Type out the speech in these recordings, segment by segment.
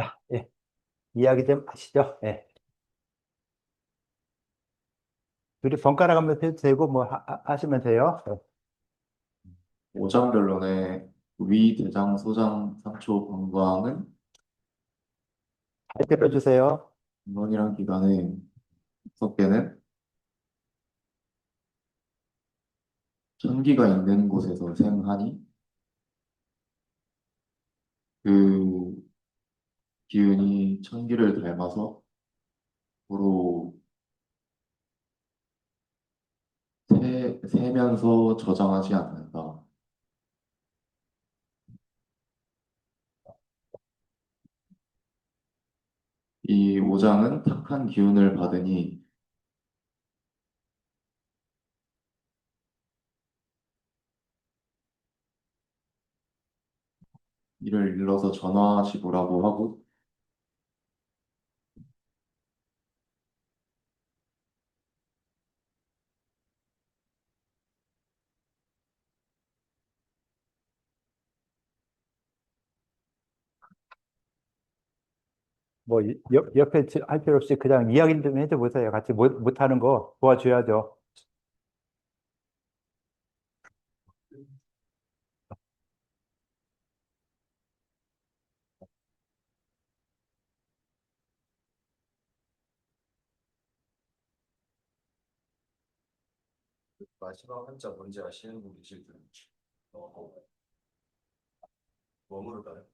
자, 예. 이야기 좀 하시죠. 예. 둘이 번갈아 가면서 해도 되고, 뭐, 하시면 돼요. 예. 오장변론의 위, 대장, 소장, 상초, 방광은 잘 들어주세요. 인원이란 기관의 속계는 천기가 있는 곳에서 생하니 그 기운이 천기를 닮아서 서로 세면서 저장하지 않는다. 이 오장은 탁한 기운을 받으니 이를 일러서 전화지구라고 하고 뭐, 옆에 할 필요 없이 그냥 이야기 좀 해줘 보세요. 같이 못하는 거 도와줘야죠. 마지막 한자 뭔지 아시는 분 계실 듯. 뭐 물을까요?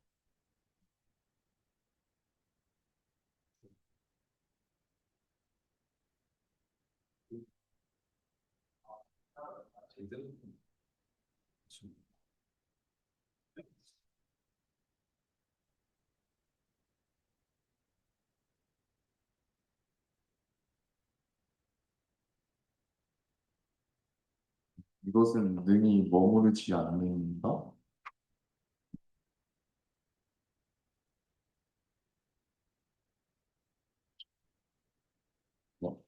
이것은 능히 머무르지 않는다. 뭐,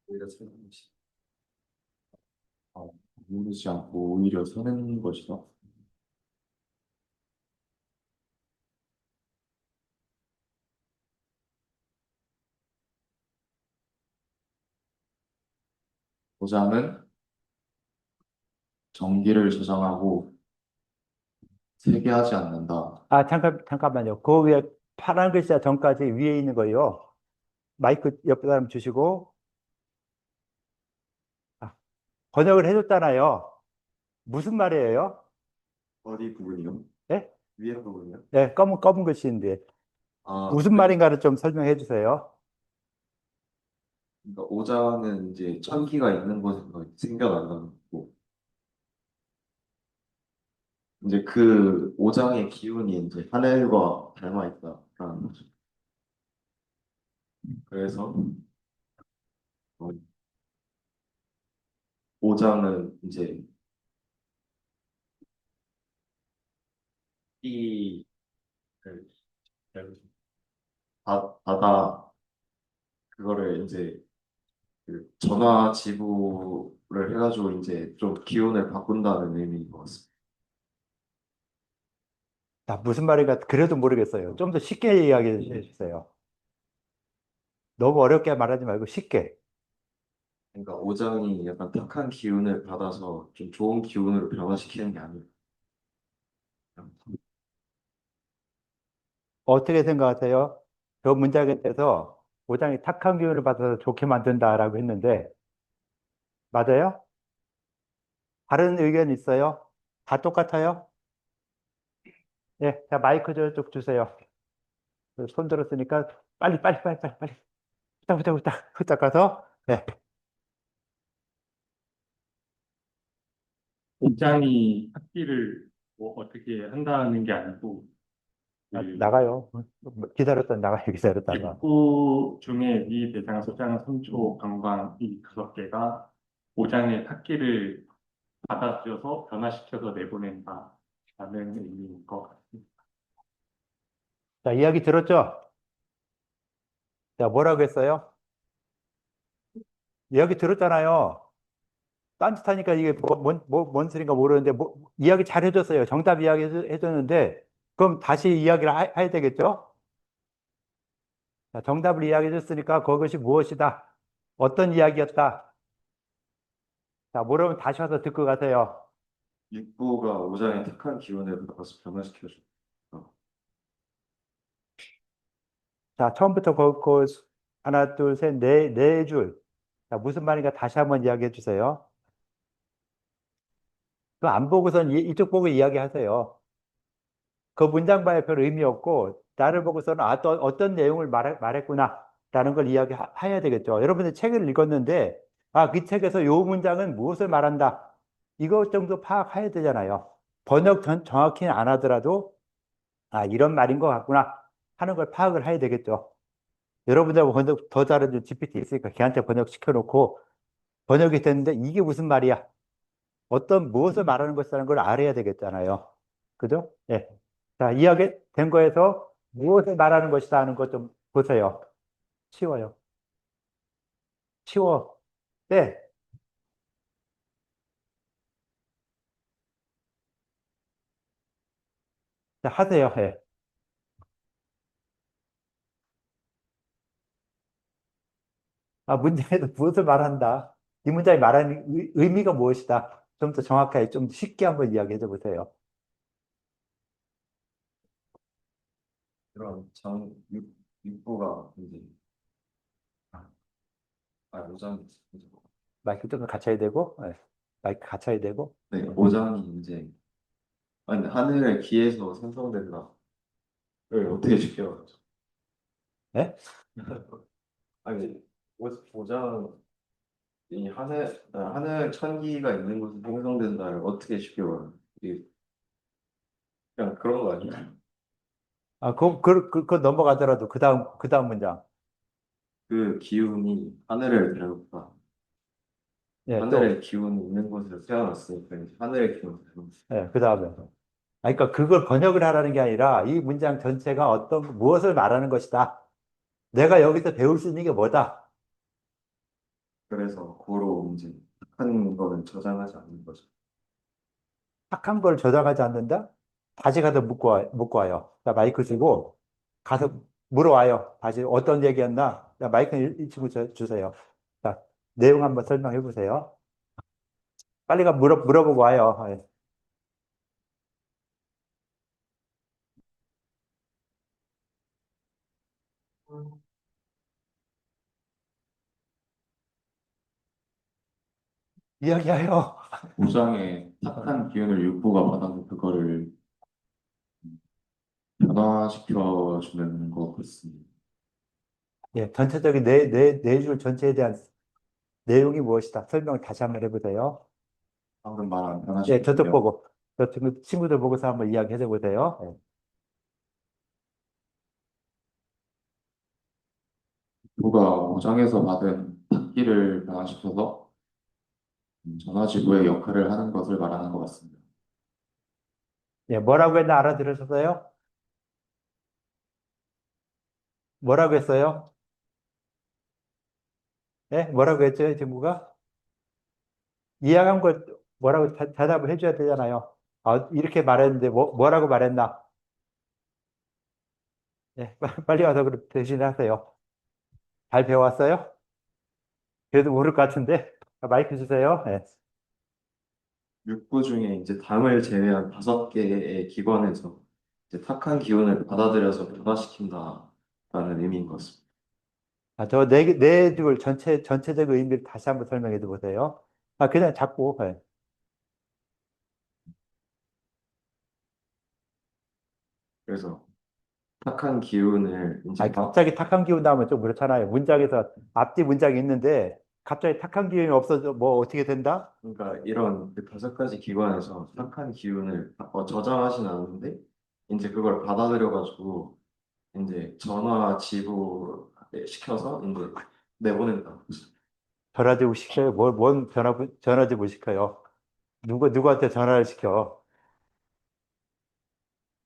오히려 사는 것이 머무르지 않고 오히려 사는 것이다. 도장은 정기를 저장하고 세게하지 않는다. 아, 잠깐만요. 그 위에 파란 글자 전까지 위에 있는 거요. 마이크 옆에 사람 주시고, 아, 번역을 해줬잖아요. 무슨 말이에요? 어디 부분이요? 예? 위에 부분이요? 예, 검은 글씨인데. 아, 무슨 말인가를 좀 설명해 주세요. 그러니까 오장은 이제 천기가 있는 곳에서 생겨난다는 거고, 이제 그 오장의 기운이 이제 하늘과 닮아 있다라는 거죠. 그래서 어, 오장은 이제 이 그, 바다 그거를 이제 그 전화 지부를 해가지고 이제 좀 기운을 바꾼다는 의미인 것 같습니다. 나 무슨 말인가 그래도 모르겠어요. 좀 더 쉽게 이야기해 주세요. 너무 어렵게 말하지 말고 쉽게. 그러니까 오장이 약간 탁한 기운을 받아서 좀 좋은 기운으로 변화시키는 게 아니라 어떻게 생각하세요? 그 문장에 대해서 오장이 탁한 기운을 받아서 좋게 만든다라고 했는데, 맞아요? 다른 의견 있어요? 다 똑같아요? 예, 자, 마이크 저쪽 주세요. 손 들었으니까 빨리. 후딱 가서, 예. 복장이 학기를 뭐 어떻게 한다는 게 아니고 그 나가요. 기다렸다 나가요, 기다렸다가. 입구 중에 미 대장, 소장, 선초, 방광 이 5개가 오장의 학기를 받아들여서 변화시켜서 내보낸다라는 의미인 것 같습니다. 자, 이야기 들었죠? 자, 뭐라고 했어요? 이야기 들었잖아요. 딴짓하니까 이게 뭔 소린가 모르는데, 이야기 잘 해줬어요. 정답 이야기 해줬는데, 그럼 다시 이야기를 해야 되겠죠? 자, 정답을 이야기해줬으니까 그것이 무엇이다? 어떤 이야기였다? 자, 모르면 다시 와서 듣고 가세요. 육부가 오장의 탁한 기운을 받아서 변화시켜줘. 자, 처음부터 하나, 둘, 셋, 네 줄. 자, 무슨 말인가 다시 한번 이야기해 주세요. 그 안 보고선 이쪽 보고 이야기하세요. 그 문장 봐야 별 의미 없고, 나를 보고서는 또 어떤 내용을 말했구나. 라는 걸 이야기해야 되겠죠. 여러분들 책을 읽었는데, 그 책에서 요 문장은 무엇을 말한다. 이것 정도 파악해야 되잖아요. 번역 정확히는 안 하더라도, 이런 말인 것 같구나. 하는 걸 파악을 해야 되겠죠. 여러분들 번역 더 잘하는 GPT 있으니까 걔한테 번역 시켜놓고, 번역이 됐는데 이게 무슨 말이야? 무엇을 말하는 것이라는 걸 알아야 되겠잖아요. 그죠? 예. 자, 이야기 된 거에서 무엇을 말하는 것이다 하는 것 좀 보세요. 치워요. 치워. 네. 자, 하세요. 예. 문장에서 무엇을 말한다. 이 문장이 말하는 의미가 무엇이다. 좀 더 정확하게, 좀 쉽게 한번 이야기해 줘 보세요. 이런 육부가 이제 오장이 이제 마이크 좀 더 갖춰야 되고, 예. 마이크 갖춰야 되고. 네, 오장이 이제 하늘의 기에서 생성된다를 어떻게 지켜? 예? 아니 오장 이 하늘 천기가 있는 곳에 생성된다를 어떻게 지켜요? 이게 그냥 그런 거 아니야? 그거 넘어가더라도 그 다음 문장. 그 기운이 하늘을 데려다 예, 또. 하늘의 기운이 있는 곳에서 태어났으니까 이제 하늘의 기운을 예, 그 다음에. 그러니까 그걸 번역을 하라는 게 아니라 이 문장 전체가 무엇을 말하는 것이다. 내가 여기서 배울 수 있는 게 뭐다. 그래서 고로 이제 착한 거는 저장하지 않는 거죠. 착한 걸 저장하지 않는다? 다시 가서 묻고 와요. 자, 마이크 주고 가서 물어와요. 다시 어떤 얘기였나? 자, 마이크 이 친구 주세요. 자, 내용 한번 설명해 보세요. 빨리 물어보고 와요. 예. 이야기해요. 우상의 탁한 기운을 육부가 받아서 그거를 변화시켜 주는 것 같습니다. 예, 전체적인 네 줄 전체에 대한 내용이 무엇이다. 설명을 다시 한번 해보세요. 방금 말한 예, 저쪽 변화시키려 보고, 친구들 보고서 한번 이야기해 보세요. 예. 육부가 우상에서 받은 탁기를 변화시켜서 전화지구의 역할을 하는 것을 말하는 것 같습니다. 예, 뭐라고 했나 알아들으셨어요? 뭐라고 했어요? 예, 뭐라고 했죠, 이 친구가? 이해한 걸 뭐라고 대답을 해줘야 되잖아요. 이렇게 말했는데 뭐라고 말했나? 예, 빨리 와서 대신 하세요. 잘 배워왔어요? 그래도 모를 것 같은데. 마이크 주세요. 예. 육부 중에 이제 당을 제외한 5개의 기관에서 이제 탁한 기운을 받아들여서 변화시킨다라는 의미인 것 같습니다. 저 네 줄 전체적 의미를 다시 한번 설명해 줘 보세요. 그냥 자꾸. 예. 그래서 탁한 기운을 이제 갑자기 탁한 기운 나오면 좀 그렇잖아요. 문장에서 앞뒤 문장이 있는데 갑자기 탁한 기운이 없어져 뭐 어떻게 된다? 그러니까 이런 그 5가지 기관에서 탁한 기운을 저장하진 않는데 이제 그걸 받아들여가지고 이제 전화 지불 시켜서 이제 내보낸다. 전화지부 시켜요. 뭔 전화지부 시켜요. 누구한테 전화를 시켜.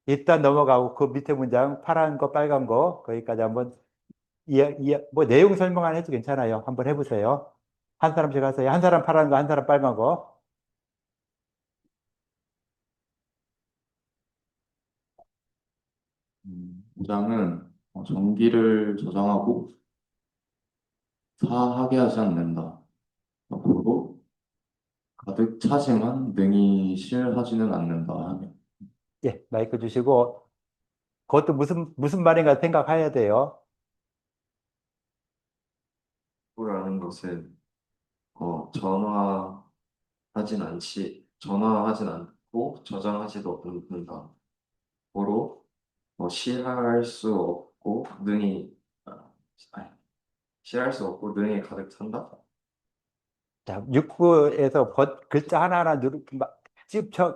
일단 넘어가고 그 밑에 문장 파란 거 빨간 거 거기까지 한번 뭐 내용 설명 안 해도 괜찮아요. 한번 해보세요. 한 사람씩 하세요. 한 사람 파란 거, 한 사람 빨간 거. 도장은 전기를 저장하고 사하게 하지 않는다. 앞으로 가득 차지만 능히 실하지는 않는다. 예, 마이크 주시고, 그것도 무슨 말인가 생각해야 돼요. 라는 것은 전화하진 않고 저장하지도 않는다. 고로 실할 수 없고 아니, 실할 수 없고 능히 가득 찬다. 자, 6부에서 글자 하나하나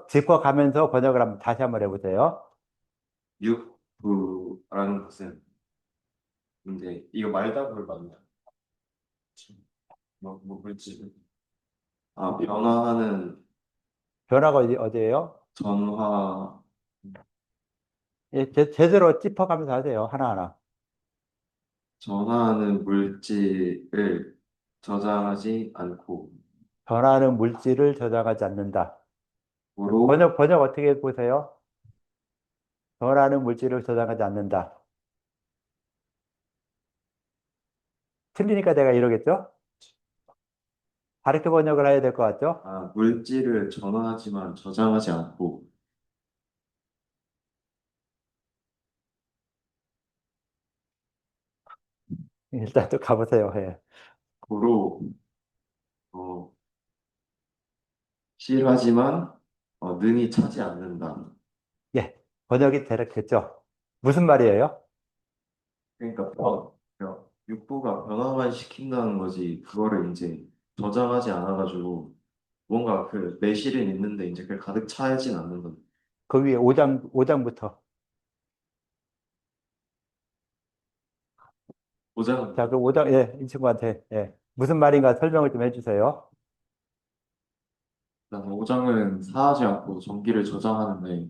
짚어가면서 번역을 다시 한번 해보세요. 육부라는 것은 근데 이거 말다불 맞나? 뭐 물질 변화하는 변화가 어디예요? 전화 예, 제대로 짚어가면서 하세요. 하나하나. 전화하는 물질을 저장하지 않고 변화하는 물질을 저장하지 않는다. 고로 번역 어떻게 보세요? 변화하는 물질을 저장하지 않는다. 틀리니까 내가 이러겠죠? 다르게 번역을 해야 될 것 같죠? 물질을 전화하지만 저장하지 않고 일단 또 가보세요. 예. 고로 어, 실하지만 능히 차지 않는다. 예. 번역이 대략했죠? 무슨 말이에요? 그러니까 육부가 변화만 시킨다는 거지 그거를 이제 저장하지 않아가지고 뭔가 그 내실은 있는데 이제 그게 가득 차진 않는 건 그 위에 5장부터. 보장 자, 그 5장, 예, 이 친구한테, 예. 무슨 말인가 설명을 좀 해주세요. 그다음에 오장은 사하지 않고 전기를 저장하는데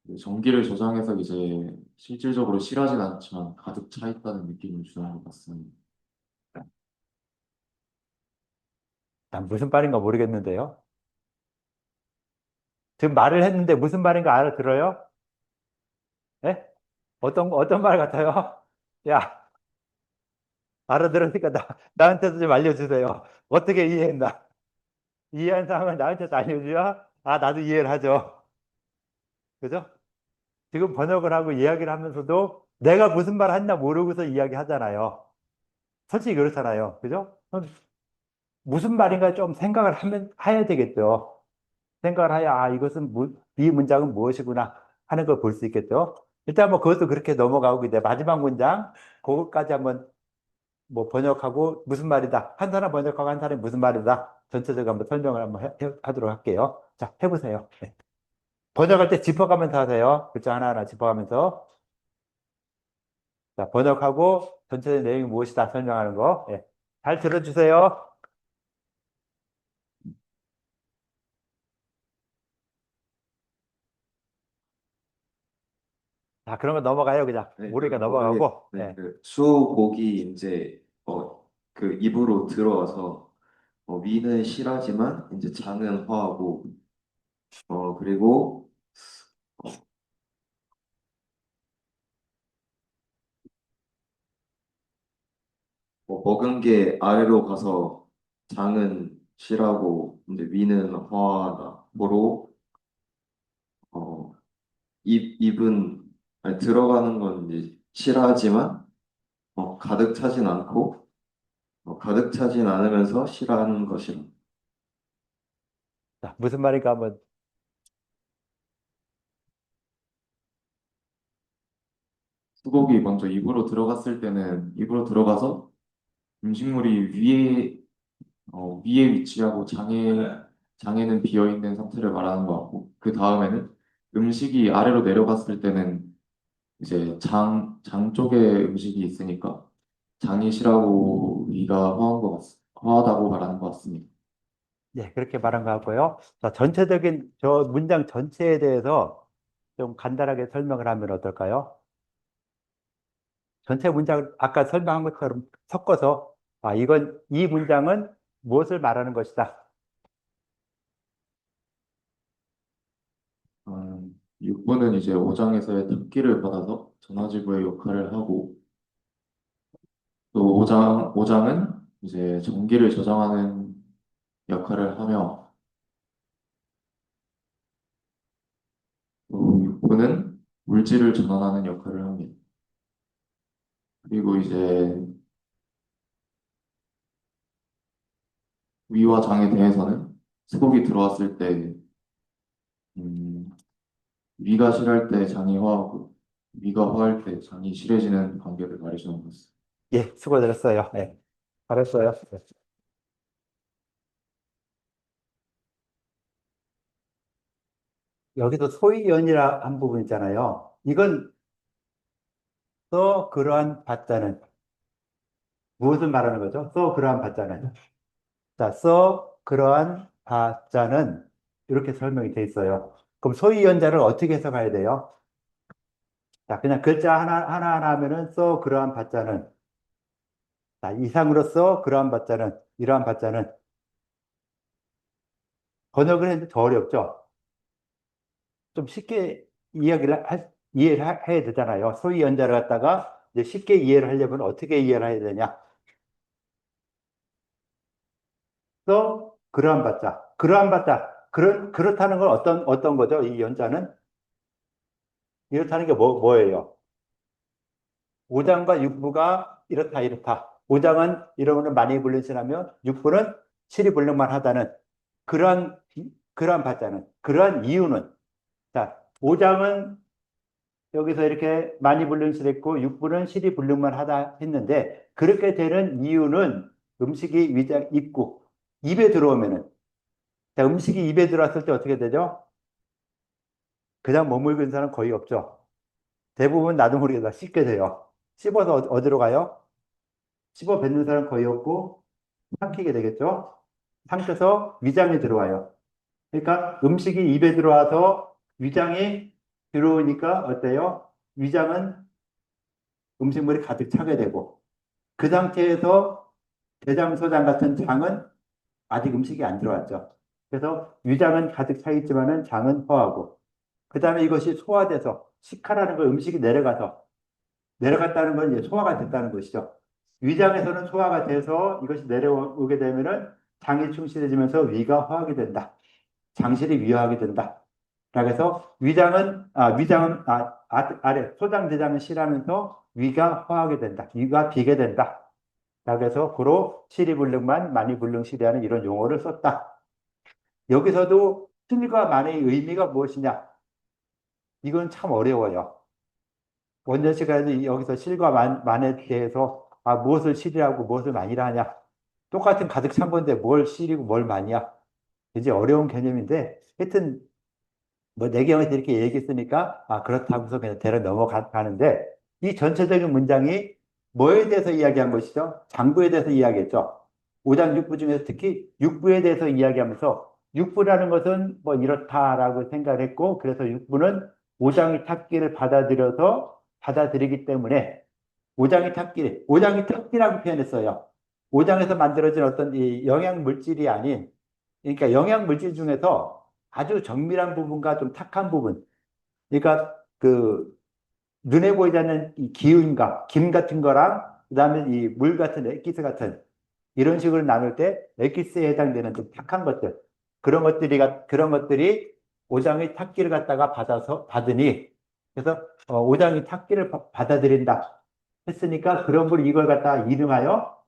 그 전기를 저장해서 이제 실질적으로 실하진 않지만 가득 차 있다는 느낌을 주는 것 같습니다. 난 무슨 말인가 모르겠는데요. 지금 말을 했는데 무슨 말인가 알아들어요? 예? 어떤 말 같아요? 야, 알아들으니까 나한테도 좀 알려주세요. 어떻게 이해했나? 이해한 사람은 나한테도 알려줘야, 나도 이해를 하죠. 그죠? 지금 번역을 하고 이야기를 하면서도 내가 무슨 말 했나 모르고서 이야기 하잖아요. 솔직히 그렇잖아요. 그죠? 그럼 무슨 말인가 좀 생각을 해야 되겠죠. 생각을 해야, 이것은, 이 문장은 무엇이구나 하는 걸 볼 수 있겠죠. 일단 뭐 그것도 그렇게 넘어가고, 이제 마지막 문장, 그것까지 한번 뭐 번역하고 무슨 말이다. 한 사람 번역하고 한 사람이 무슨 말이다. 전체적으로 한번 설명을 한번 하도록 할게요. 자, 해보세요. 네. 번역할 때 짚어가면서 하세요. 글자 하나하나 짚어가면서. 자, 번역하고 전체적 내용이 무엇이다 설명하는 거. 예. 잘 들어주세요. 자, 그러면 넘어가요. 그냥. 모르니까 넘어가고. 예. 그 수곡이 이제 그 입으로 들어와서 위는 실하지만 이제 장은 허하고 그리고 먹은 게 아래로 가서 장은 실하고 이제 위는 허하다. 고로 어, 입은 아니, 들어가는 건 이제 실하지만 가득 차진 않고 가득 차진 않으면서 실하는 것이라. 자, 무슨 말인가 한번. 수곡이 먼저 입으로 들어갔을 때는 입으로 들어가서 음식물이 위에 위치하고 장에는 비어 있는 상태를 말하는 것 같고 그 다음에는 음식이 아래로 내려갔을 때는 이제 장 쪽에 음식이 있으니까 장이 실하고 위가 허하다고 말하는 것 같습니다. 네, 그렇게 말한 것 같고요. 자, 전체적인 저 문장 전체에 대해서 좀 간단하게 설명을 하면 어떨까요? 전체 문장을 아까 설명한 것처럼 섞어서 이 문장은 무엇을 말하는 것이다. 6부는 이제 5장에서의 특기를 받아서 전화지부의 역할을 하고, 또 5장은 이제 전기를 저장하는 역할을 하며, 또 6부는 물질을 전환하는 역할을 합니다. 그리고 이제 위와 장에 대해서는 수곡이 들어왔을 때, 음, 위가 실할 때 장이 화하고, 위가 화할 때 장이 실해지는 관계를 말해주는 것입니다. 예, 수고드렸어요. 예, 잘했어요. 예. 여기서 소위원이라 한 부분 있잖아요. 이건 써 그러한 받자는 무엇을 말하는 거죠? 써 그러한 받자는. 자, 써 그러한 받자는 이렇게 설명이 돼 있어요. 그럼 소위원자를 어떻게 해석해야 돼요? 자, 그냥 글자 하나 하면은 써 그러한 받자는. 자, 이상으로써 그러한 받자는, 이러한 받자는. 번역을 했는데 더 어렵죠? 좀 쉽게 이해를 해야 되잖아요. 소위 연자를 갖다가 이제 쉽게 이해를 하려면 어떻게 이해를 해야 되냐? 또 그러한 받자, 그러한 받자, 그렇다는 건 어떤 거죠? 이 연자는 이렇다는 게 뭐예요? 5장과 6부가 이렇다. 5장은 이러면 많이 불륜신하며 6부는 실이 불륜만 하다는 그러한 받자는 그러한 이유는 자, 5장은 여기서 이렇게 많이 불륜실했고 6부는 실이 불륜만 하다 했는데 그렇게 되는 이유는 음식이 위장 입에 들어오면은 자, 음식이 입에 들어왔을 때 어떻게 되죠? 그냥 머물고 있는 사람 거의 없죠. 대부분 나도 모르게 다 씹게 돼요. 씹어서 어디로 가요? 씹어 뱉는 사람 거의 없고 삼키게 되겠죠. 삼켜서 위장에 들어와요. 그러니까 음식이 입에 들어와서 위장에 들어오니까 어때요? 위장은 음식물이 가득 차게 되고 그 상태에서 대장, 소장 같은 장은 아직 음식이 안 들어왔죠. 그래서 위장은 가득 차 있지만은 장은 허하고 그 다음에 이것이 소화돼서 식하라는 걸 음식이 내려갔다는 건 이제 소화가 됐다는 것이죠. 위장에서는 소화가 돼서 이것이 내려오게 되면은 장이 충실해지면서 위가 허하게 된다. 장실이 위화하게 된다. 그래서 아래 소장 대장은 실하면서 위가 허하게 된다. 위가 비게 된다. 그래서 고로 실이불능만 만이불능실이라는 이런 용어를 썼다. 여기서도 실과 만의 의미가 무엇이냐? 이건 참 어려워요. 원전 시간에 여기서 실과 만에 대해서 무엇을 실이라고 무엇을 만이라 하냐? 똑같은 가득 찬 건데 뭘 실이고 뭘 만이야? 이제 어려운 개념인데 하여튼 뭐 내경에서 이렇게 얘기했으니까 그렇다고서 그냥 대략 넘어가는데 이 전체적인 문장이 뭐에 대해서 이야기한 것이죠? 장부에 대해서 이야기했죠. 5장 6부 중에서 특히 6부에 대해서 이야기하면서 6부라는 것은 뭐 이렇다라고 생각을 했고 그래서 6부는 5장의 탁기를 받아들이기 때문에 5장의 탁기라고 표현했어요. 5장에서 만들어진 어떤 이 영양 물질이 아닌 그러니까 영양 물질 중에서 아주 정밀한 부분과 좀 탁한 부분. 그러니까 그 눈에 보이지 않는 이 기운과 김 같은 거랑 그다음에 이 물 같은 엑기스 같은 이런 식으로 나눌 때 엑기스에 해당되는 좀 탁한 것들 그런 것들이 오장의 탁기를 갖다가 받으니 그래서 오장의 탁기를 받아들인다 했으니까 그런 물 이걸 갖다가 이름하여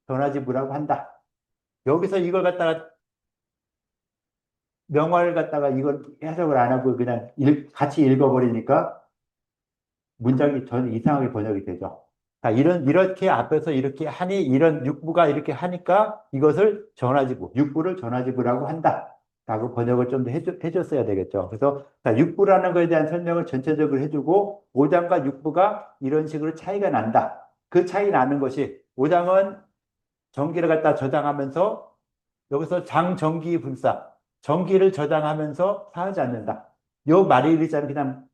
전화지부라고 한다. 여기서 이걸 갖다가 명화를 갖다가 이걸 해석을 안 하고 그냥 같이 읽어버리니까 문장이 전 이상하게 번역이 되죠. 자, 이렇게 앞에서 이렇게 하니, 이런 육부가 이렇게 하니까 이것을 전화지부, 육부를 전화지부라고 한다. 라고 번역을 좀 더 해줬어야 되겠죠. 그래서 자, 육부라는 것에 대한 설명을 전체적으로 해주고 5장과 육부가 이런 식으로 차이가 난다. 그 차이 나는 것이 5장은 전기를 갖다 저장하면서 여기서 장전기 분사, 전기를 저장하면서 사하지 않는다. 요 말의 일자는 그냥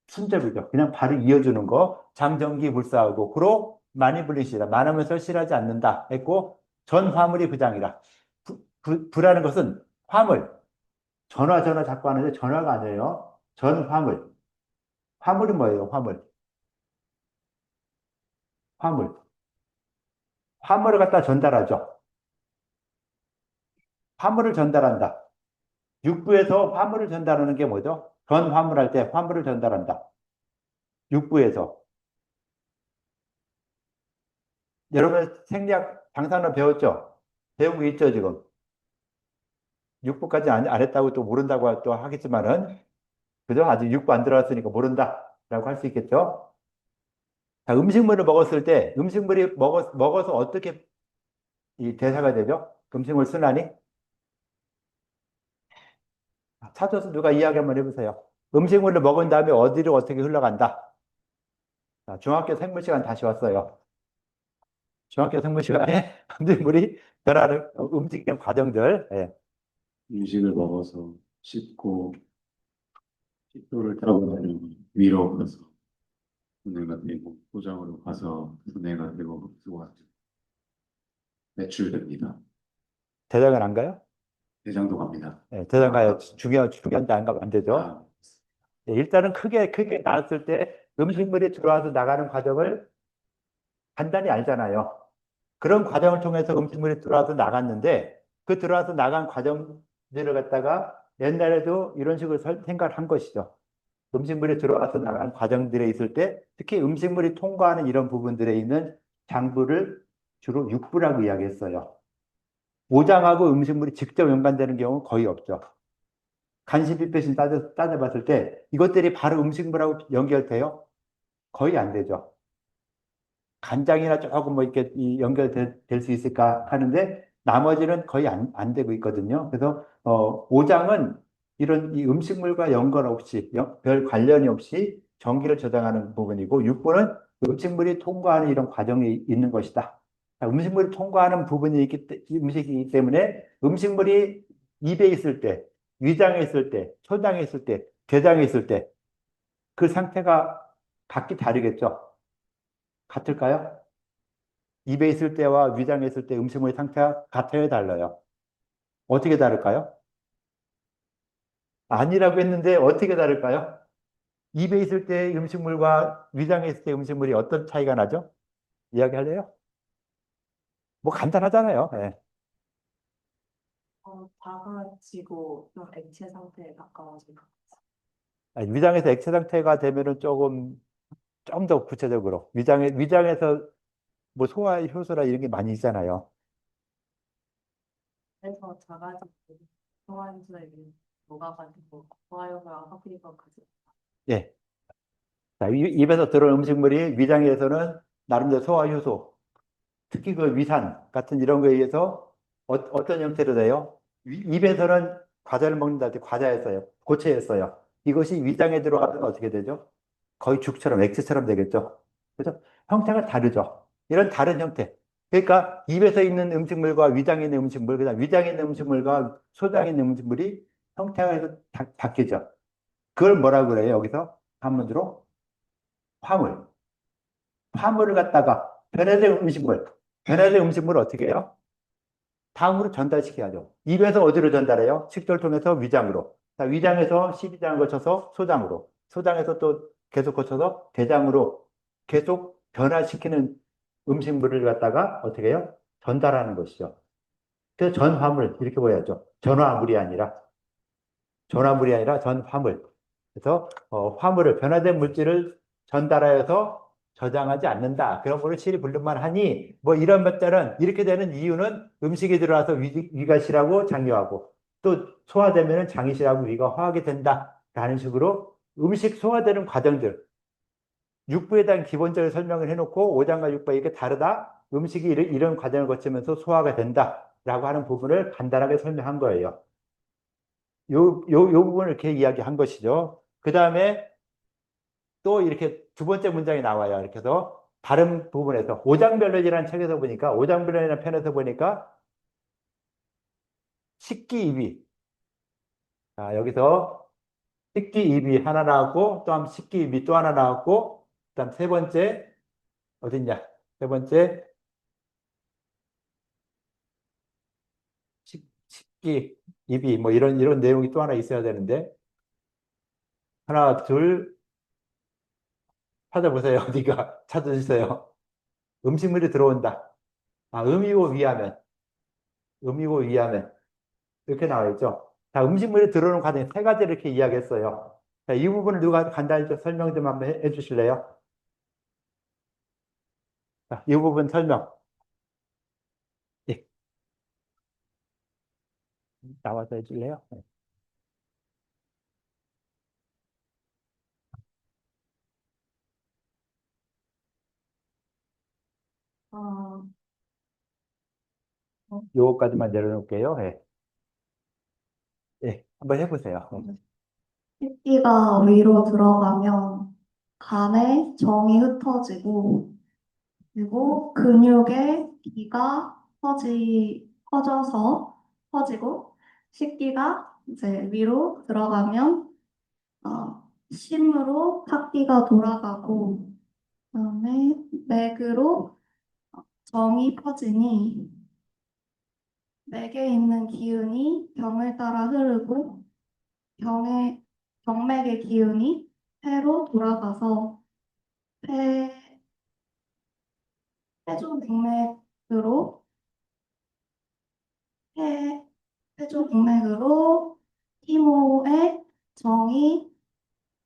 순접이죠. 그냥 바로 이어주는 거. 장전기 불사하고, 그로 많이 불리시라. 많으면서 실하지 않는다 했고, 전 화물이 부장이라. 부라는 것은 화물. 전화 자꾸 하는데 전화가 아니에요. 전 화물. 화물이 뭐예요? 화물. 화물. 화물을 갖다 전달하죠. 화물을 전달한다. 육부에서 화물을 전달하는 게 뭐죠? 전 화물할 때 화물을 전달한다. 육부에서. 여러분 생리학 방사능 배웠죠? 배운 거 있죠, 지금? 육부까지 안 했다고 또 모른다고 또 하겠지만은, 그죠? 아직 육부 안 들어갔으니까 모른다라고 할 수 있겠죠? 자, 음식물을 먹었을 때, 음식물이 먹어서 어떻게 이 대사가 되죠? 음식물 순환이? 찾아서 누가 이야기 한번 해보세요. 음식물을 먹은 다음에 어디로 어떻게 흘러간다? 자, 중학교 생물 시간 다시 왔어요. 중학교 생물 시간에 음식물이 변하는 움직이는 과정들. 예. 음식을 먹어서 씹고 식도를 타고 나면 위로 가서 분해가 되고 포장으로 가서 분해가 되고 흡수가 되고 배출됩니다. 대장은 안 가요? 대장도 갑니다. 예, 대장 가요. 중요한데 안 가면 안 되죠. 아, 예, 일단은 크게 나눴을 때 음식물이 들어와서 나가는 과정을 간단히 알잖아요. 그런 과정을 통해서 음식물이 들어와서 나갔는데 그 들어와서 나간 과정들을 갖다가 옛날에도 이런 식으로 생각을 한 것이죠. 음식물이 들어와서 나간 과정들에 있을 때 특히 음식물이 통과하는 이런 부분들에 있는 장부를 주로 육부라고 이야기했어요. 오장하고 음식물이 직접 연관되는 경우는 거의 없죠. 간식 뷔페신 따져봤을 때 이것들이 바로 음식물하고 연결돼요? 거의 안 되죠. 간장이나 조금 뭐 이렇게 연결될 수 있을까 하는데 나머지는 거의 안 되고 있거든요. 그래서 오장은 이런 이 음식물과 연관 없이 별 관련이 없이 전기를 저장하는 부분이고 육부는 음식물이 통과하는 이런 과정이 있는 것이다. 자, 음식물이 통과하는 부분이 음식이기 때문에 음식물이 입에 있을 때, 위장에 있을 때, 초장에 있을 때, 대장에 있을 때 그 상태가 각기 다르겠죠. 같을까요? 입에 있을 때와 위장에 있을 때 음식물의 상태가 같아요, 달라요? 어떻게 다를까요? 아니라고 했는데 어떻게 다를까요? 입에 있을 때 음식물과 위장에 있을 때 음식물이 어떤 차이가 나죠? 이야기할래요? 뭐 간단하잖아요. 예. 작아지고 좀 액체 상태에 가까워진 것 같아요. 아니, 위장에서 액체 상태가 되면은 좀 더 구체적으로 위장에서 뭐 소화 효소라 이런 게 많이 있잖아요. 그래서 작아지고 소화효소에 녹아가지고 소화효소랑 섞이고 가지. 예. 자, 입에서 들어온 음식물이 위장에서는 나름대로 소화 효소, 특히 그 위산 같은 이런 거에 의해서 어떤 형태로 돼요? 입에서는 과자를 먹는다 할 때 과자였어요. 고체였어요. 이것이 위장에 들어가면 어떻게 되죠? 거의 죽처럼, 액체처럼 되겠죠. 그죠? 형태가 다르죠. 이런 다른 형태. 그러니까 입에서 있는 음식물과 위장에 있는 음식물, 그다음 위장에 있는 음식물과 소장에 있는 음식물이 형태가 바뀌죠. 그걸 뭐라고 그래요? 여기서 한문으로 화물. 화물을 갖다가 변화된 음식물을 어떻게 해요? 다음으로 전달시켜야죠. 입에서 어디로 전달해요? 식도를 통해서 위장으로. 자, 위장에서 십이장을 거쳐서 소장으로. 소장에서 또 계속 거쳐서 대장으로 계속 변화시키는 음식물을 갖다가 어떻게 해요? 전달하는 것이죠. 그래서 전화물, 이렇게 보여야죠. 전화물이 아니라 전화물. 그래서 화물을, 변화된 물질을 전달하여서 저장하지 않는다. 그런 거를 실이 불능만 하니 뭐 이런 것들은 이렇게 되는 이유는 음식이 들어와서 위가 실하고 장유하고 또 소화되면 장이 실하고 위가 화하게 된다. 라는 식으로 음식 소화되는 과정들 육부에 대한 기본적인 설명을 해놓고 오장과 육부가 이렇게 다르다. 음식이 이런 과정을 거치면서 소화가 된다. 라고 하는 부분을 간단하게 설명한 거예요. 요 부분을 이렇게 이야기한 것이죠. 그 다음에 또 이렇게 두 번째 문장이 나와요. 이렇게 해서 다른 부분에서 오장별론이라는 책에서 보니까 오장별론이라는 편에서 보니까 식기입이 자, 여기서 식기입이 하나 나왔고 또 한 식기입이 또 하나 나왔고 그다음 세 번째 어딨냐? 세 번째, 식기, 입이, 뭐 이런 내용이 또 하나 있어야 되는데, 하나, 둘, 찾아보세요. 어디가 찾아주세요. 음식물이 들어온다. 아, 음이고 위하면, 음이고 위하면. 이렇게 나와 있죠. 자, 음식물이 들어오는 과정 세 가지 이렇게 이야기했어요. 자, 이 부분을 누가 간단히 좀 설명 좀 한번 해주실래요? 자, 이 부분 설명. 예, 나와서 해줄래요? 네. 어, 요거까지만 내려놓을게요. 예, 예, 한번 해보세요. 식기가 위로 들어가면 간에 정이 흩어지고 그리고 근육에 기가 커져서 커지고 식기가 이제 위로 들어가면 심으로 탁기가 돌아가고 그다음에 맥으로 정이 퍼지니 맥에 있는 기운이 병을 따라 흐르고 병의 병맥의 기운이 폐로 돌아가서 폐 폐조맥맥으로 폐 폐조맥맥으로 피모에 정이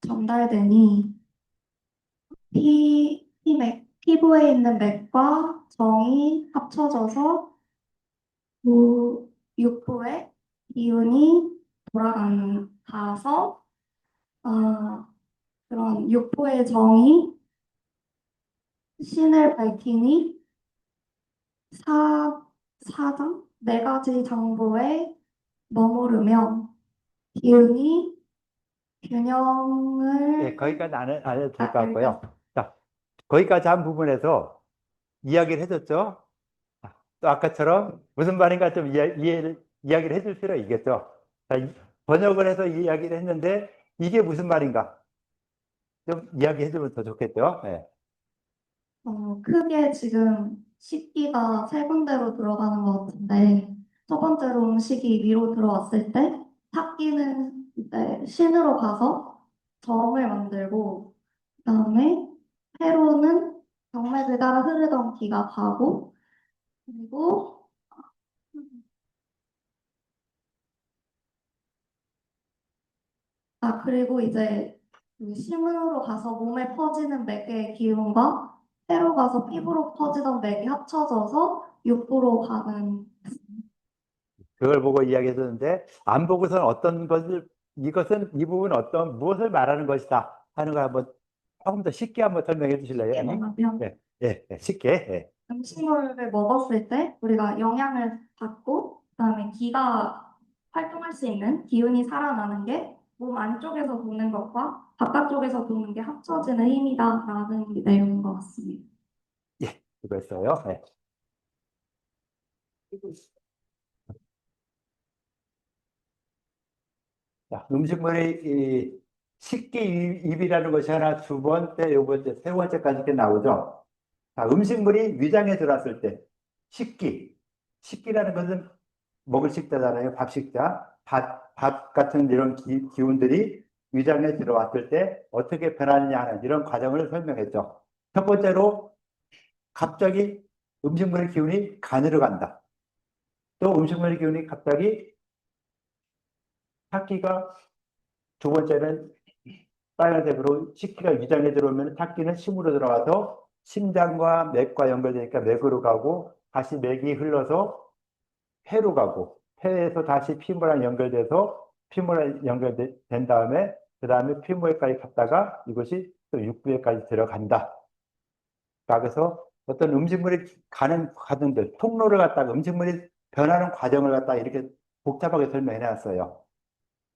전달되니 피부에 있는 맥과 정이 합쳐져서 육부에 기운이 돌아가서 그런 육부의 정이 신을 밝히니 사장 네 가지 장부에 머무르며 기운이 예, 균형을 거기까지 안 해도 될 것 아, 같고요. 자, 거기까지 한 부분에서 이야기를 해줬죠? 아, 또 아까처럼 무슨 말인가 좀 이야기를 해줄 필요가 있겠죠? 자, 번역을 해서 이야기를 했는데 이게 무슨 말인가? 좀 이야기해주면 더 좋겠죠? 예. 크게 지금 식기가 세 군데로 들어가는 것 같은데 첫 번째로 음식이 위로 들어왔을 때 탁기는 이제 신으로 가서 점을 만들고 그다음에 회로는 정맥을 따라 흐르던 기가 가고 그리고 그리고 이제 그 심으로 가서 몸에 퍼지는 맥의 기운과 폐로 가서 피부로 퍼지던 맥이 합쳐져서 육부로 가는 그걸 보고 이야기해줬는데 안 보고서는 어떤 것을 이 부분은 무엇을 말하는 것이다 하는 걸 한번 조금 더 쉽게 한번 설명해 주실래요? 쉽게 말하면 예, 예, 예, 쉽게. 예. 음식물을 먹었을 때 우리가 영양을 받고 그다음에 기가 활동할 수 있는 기운이 살아나는 게 몸 안쪽에서 도는 것과 바깥쪽에서 도는 게 합쳐지는 힘이다라는 내용인 것 같습니다. 예, 그거였어요. 예. 자, 음식물의 이 식기입이라는 것이 하나, 두 번째, 요 번째, 세 번째까지 이렇게 나오죠. 자, 음식물이 위장에 들어왔을 때 식기라는 것은 먹을 식자잖아요. 밥 식자. 밥 같은 이런 기운들이 위장에 들어왔을 때 어떻게 변하느냐 하는 이런 과정을 설명했죠. 첫 번째로 갑자기 음식물의 기운이 간으로 간다. 또 음식물의 기운이 갑자기 탁기가 두 번째는 빨간색으로 식기가 위장에 들어오면 탁기는 심으로 들어가서 심장과 맥과 연결되니까 맥으로 가고 다시 맥이 흘러서 폐로 가고 폐에서 다시 피부랑 연결돼서 피부랑 연결된 다음에 그 다음에 피부에까지 갔다가 이것이 또 육부에까지 들어간다. 그래서 어떤 음식물이 가는 과정들, 통로를 갖다가 음식물이 변하는 과정을 갖다가 이렇게 복잡하게 설명해 놨어요.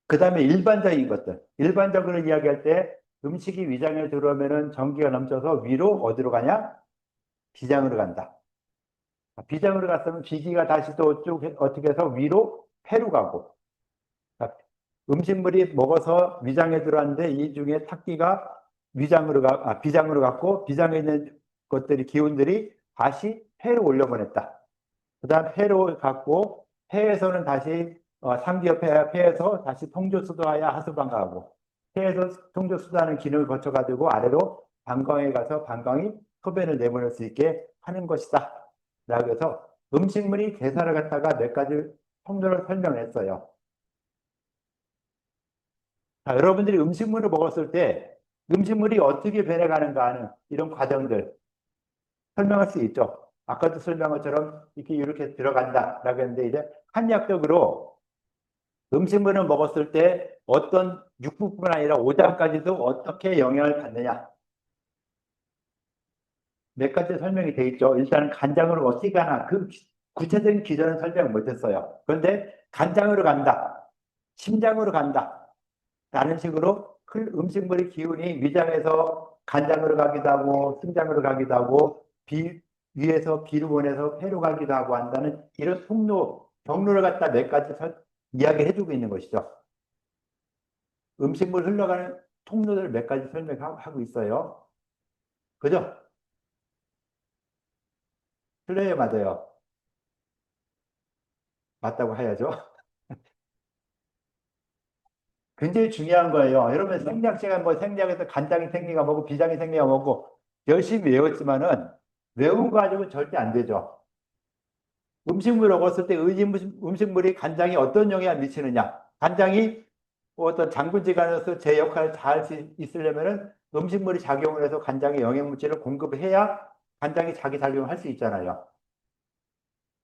그 다음에 일반적인 것들, 일반적으로 이야기할 때 음식이 위장에 들어오면은 전기가 넘쳐서 위로 어디로 가냐? 비장으로 간다. 비장으로 갔으면 비기가 다시 또 쭉 어떻게 해서 위로 폐로 가고 음식물이 먹어서 위장에 들어왔는데 이 중에 탁기가 비장으로 갔고 비장에 있는 것들이 기운들이 다시 폐로 올려보냈다. 그 다음 폐로 갖고 폐에서는 다시 상기업 폐에서 다시 통조수도하여 하수방광하고 폐에서 통조수도하는 기능을 거쳐가지고 아래로 방광에 가서 방광이 소변을 내보낼 수 있게 하는 것이다. 라고 해서 음식물이 대사를 갖다가 몇 가지 통로를 설명했어요. 자, 여러분들이 음식물을 먹었을 때 음식물이 어떻게 변해가는가 하는 이런 과정들 설명할 수 있죠. 아까도 설명한 것처럼 이렇게 들어간다라고 했는데 이제 한약적으로 음식물을 먹었을 때 어떤 육부뿐 아니라 오장까지도 어떻게 영향을 받느냐. 몇 가지 설명이 돼 있죠. 일단 간장으로 어떻게 가나 그 구체적인 기전은 설명 못했어요. 그런데 간장으로 간다, 심장으로 간다 라는 식으로 음식물의 기운이 위장에서 간장으로 가기도 하고 승장으로 가기도 하고 위에서 비로 보내서 폐로 가기도 하고 한다는 이런 경로를 갖다 몇 가지 이야기를 해주고 있는 것이죠. 음식물 흘러가는 통로를 몇 가지 설명하고 있어요. 그죠? 틀려요, 맞아요? 맞다고 해야죠. 굉장히 중요한 거예요. 여러분 생략 시간 생략해서 간장이 생기가 뭐고 비장이 생기가 뭐고 열심히 외웠지만은 외운 거 가지고 절대 안 되죠. 음식물을 먹었을 때 음식물이 간장이 어떤 영향을 미치느냐. 간장이 어떤 장군지간에서 제 역할을 잘 할 수 있으려면은 음식물이 작용을 해서 간장에 영양물질을 공급을 해야 간장이 자기 작용을 할 수 있잖아요.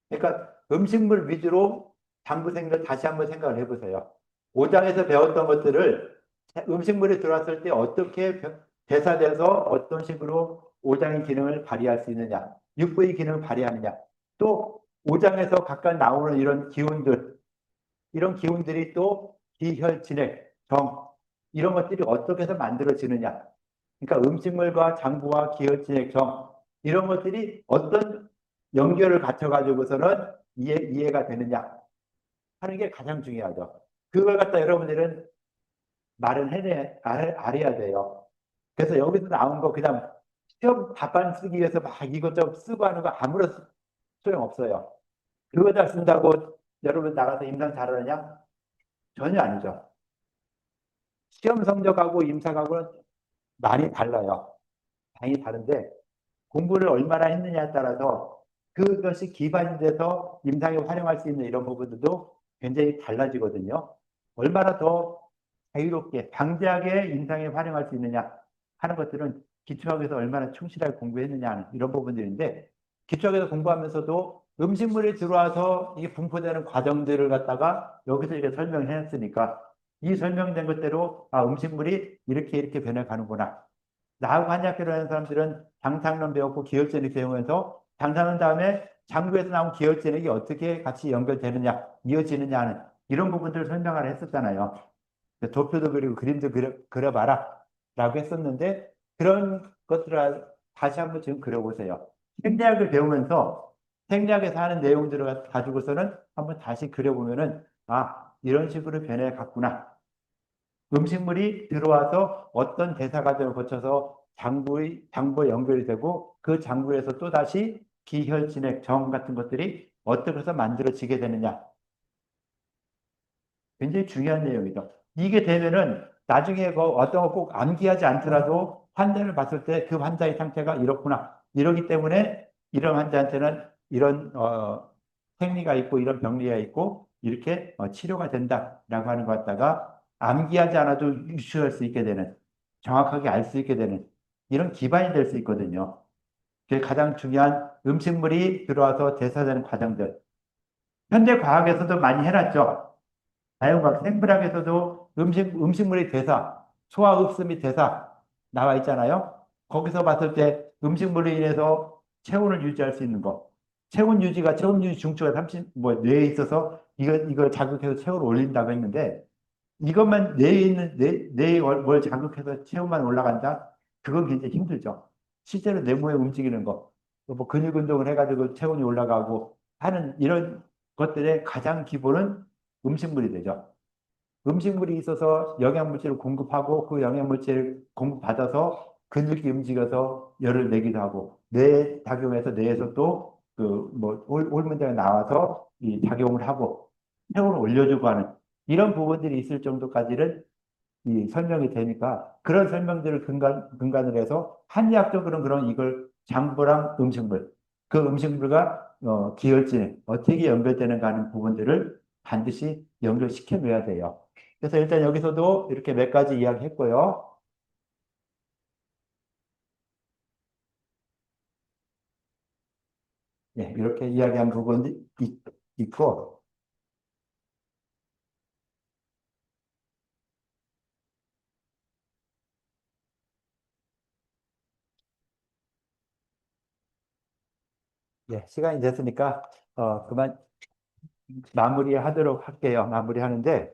그러니까 음식물 위주로 장부생을 다시 한번 생각을 해보세요. 5장에서 배웠던 것들을 음식물이 들어왔을 때 어떻게 대사돼서 어떤 식으로 5장의 기능을 발휘할 수 있느냐, 6부의 기능을 발휘하느냐, 또 5장에서 각각 나오는 이런 기운들이 또 기혈, 진액, 정 이런 것들이 어떻게 해서 만들어지느냐. 그러니까 음식물과 장부와 기혈, 진액, 정 이런 것들이 어떤 연결을 갖춰가지고서는 이해가 되느냐 하는 게 가장 중요하죠. 그걸 갖다 여러분들은 말은 알아야 돼요. 그래서 여기서 나온 거 그냥 시험 답안 쓰기 위해서 막 이것저것 쓰고 하는 거 아무런 소용없어요. 그거 잘 쓴다고 여러분 나가서 임상 잘하느냐? 전혀 아니죠. 시험 성적하고 임상하고는 많이 달라요. 많이 다른데 공부를 얼마나 했느냐에 따라서 그것이 기반이 돼서 임상에 활용할 수 있는 이런 부분들도 굉장히 달라지거든요. 얼마나 더 자유롭게 방대하게 임상에 활용할 수 있느냐 하는 것들은 기초학에서 얼마나 충실하게 공부했느냐 하는 이런 부분들인데 기초학에서 공부하면서도 음식물이 들어와서 이게 분포되는 과정들을 갖다가 여기서 이렇게 설명했으니까 이 설명된 것대로 음식물이 이렇게 변해가는구나. 나하고 한약회를 하는 사람들은 장상론 배웠고 기혈전액 배우면서 장상론 다음에 장부에서 나온 기혈전액이 어떻게 같이 연결되느냐, 이어지느냐 하는 이런 부분들을 설명을 했었잖아요. 도표도 그리고 그림도 그려봐라 라고 했었는데 그런 것들을 다시 한번 지금 그려보세요. 생리학을 배우면서 생리학에서 하는 내용들을 가지고서는 한번 다시 그려보면은 이런 식으로 변해갔구나. 음식물이 들어와서 어떤 대사 과정을 거쳐서 장부에 연결이 되고 그 장부에서 또 다시 기혈, 진액, 정 같은 것들이 어떻게 해서 만들어지게 되느냐. 굉장히 중요한 내용이죠. 이게 되면은 나중에 어떤 거 꼭 암기하지 않더라도 환자를 봤을 때 그 환자의 상태가 이렇구나. 이러기 때문에 이런 환자한테는 이런 생리가 있고 이런 병리가 있고 이렇게 치료가 된다라고 하는 것 갖다가 암기하지 않아도 유추할 수 있게 되는 정확하게 알 수 있게 되는 이런 기반이 될 수 있거든요. 그게 가장 중요한 음식물이 들어와서 대사되는 과정들. 현대 과학에서도 많이 해놨죠. 자연과학, 생물학에서도 음식물의 대사, 소화흡수 및 대사 나와 있잖아요. 거기서 봤을 때 음식물로 인해서 체온을 유지할 수 있는 거. 체온 유지 중추가 뇌에 있어서 이걸 자극해서 체온을 올린다고 했는데 이것만 뇌에 뭘 자극해서 체온만 올라간다? 그건 굉장히 힘들죠. 실제로 내 몸에 움직이는 거, 뭐 근육 운동을 해가지고 체온이 올라가고 하는 이런 것들의 가장 기본은 음식물이 되죠. 음식물이 있어서 영양물질을 공급하고 그 영양물질을 공급받아서 근육이 움직여서 열을 내기도 하고, 뇌에 작용해서 뇌에서 또 그 뭐 호르몬제가 나와서 이 작용을 하고 체온을 올려주고 하는 이런 부분들이 있을 정도까지는 이 설명이 되니까 그런 설명들을 근간으로 해서 한의학적으로는 그런 이걸 장부랑 음식물, 그 음식물과 기혈진에 어떻게 연결되는가 하는 부분들을 반드시 연결시켜 놔야 돼요. 그래서 일단 여기서도 이렇게 몇 가지 이야기했고요. 예, 이렇게 이야기한 부분이 있고, 예, 시간이 됐으니까 그만 마무리하도록 할게요. 마무리하는데